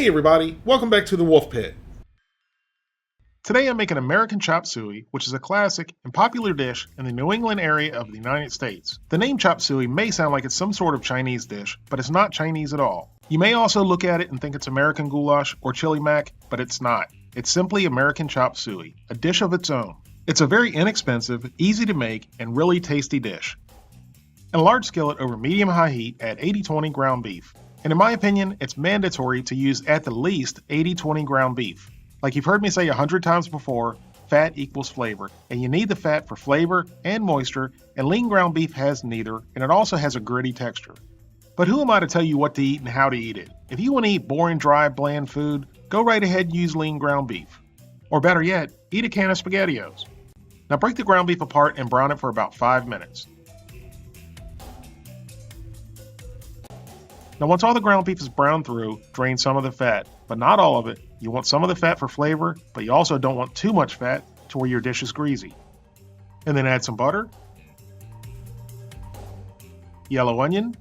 Hey everybody, welcome back to the Wolf Pit. Today I'm making American chop suey, which is a classic and popular dish in the New England area of the United States. The name chop suey may sound like it's some sort of Chinese dish, but it's not Chinese at all. You may also look at it and think it's American goulash or chili mac, but it's not. It's simply American chop suey, a dish of its own. It's a very inexpensive, easy to make, and really tasty dish. In a large skillet over medium-high heat, add 80-20 ground beef. And in my opinion, it's mandatory to use at the least 80-20 ground beef. Like you've heard me say 100 times before, fat equals flavor, and you need the fat for flavor and moisture, and lean ground beef has neither, and it also has a gritty texture. But who am I to tell you what to eat and how to eat it? If you want to eat boring, dry, bland food, go right ahead and use lean ground beef. Or better yet, eat a can of SpaghettiOs. Now break the ground beef apart and brown it for about 5 minutes. Now once all the ground beef is browned through, drain some of the fat, but not all of it. You want some of the fat for flavor, but you also don't want too much fat to where your dish is greasy. And then add some butter, yellow onion,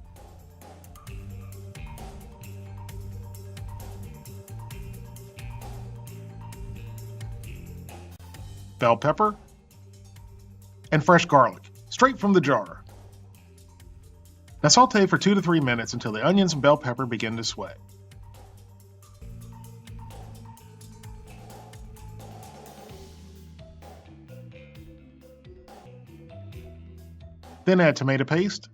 bell pepper, and fresh garlic, straight from the jar. Now saute for 2 to 3 minutes until the onions and bell pepper begin to sweat. Then add tomato paste,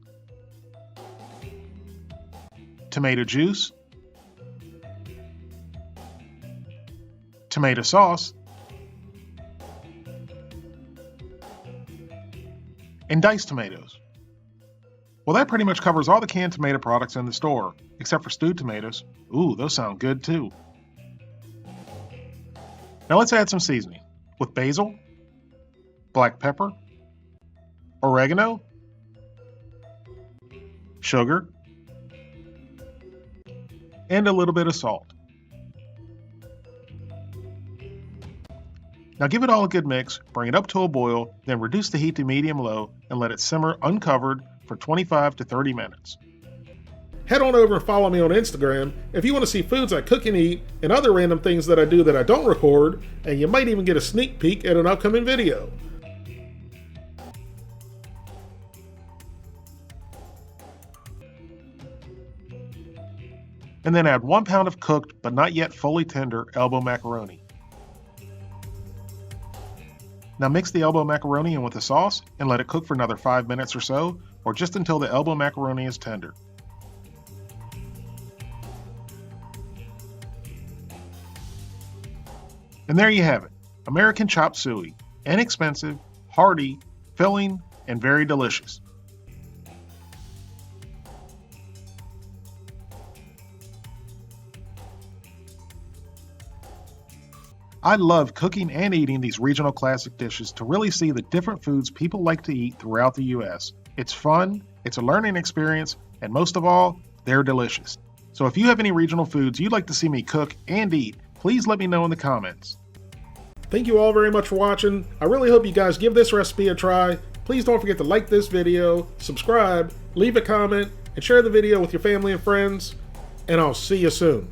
tomato juice, tomato sauce, and diced tomatoes. Well, that pretty much covers all the canned tomato products in the store, except for stewed tomatoes. Ooh, those sound good too. Now let's add some seasoning with basil, black pepper, oregano, sugar, and a little bit of salt. Now give it all a good mix, bring it up to a boil, then reduce the heat to medium-low and let it simmer uncovered for 25 to 30 minutes. Head on over and follow me on Instagram if you want to see foods I cook and eat and other random things that I do that I don't record, and you might even get a sneak peek at an upcoming video. And then add 1 pound of cooked but not yet fully tender elbow macaroni. Now mix the elbow macaroni in with the sauce and let it cook for another 5 minutes or so, or just until the elbow macaroni is tender. And there you have it, American chop suey, inexpensive, hearty, filling, and very delicious. I love cooking and eating these regional classic dishes to really see the different foods people like to eat throughout the U.S. It's fun, it's a learning experience, and most of all, they're delicious. So if you have any regional foods you'd like to see me cook and eat, please let me know in the comments. Thank you all very much for watching. I really hope you guys give this recipe a try. Please don't forget to like this video, subscribe, leave a comment, and share the video with your family and friends. And I'll see you soon.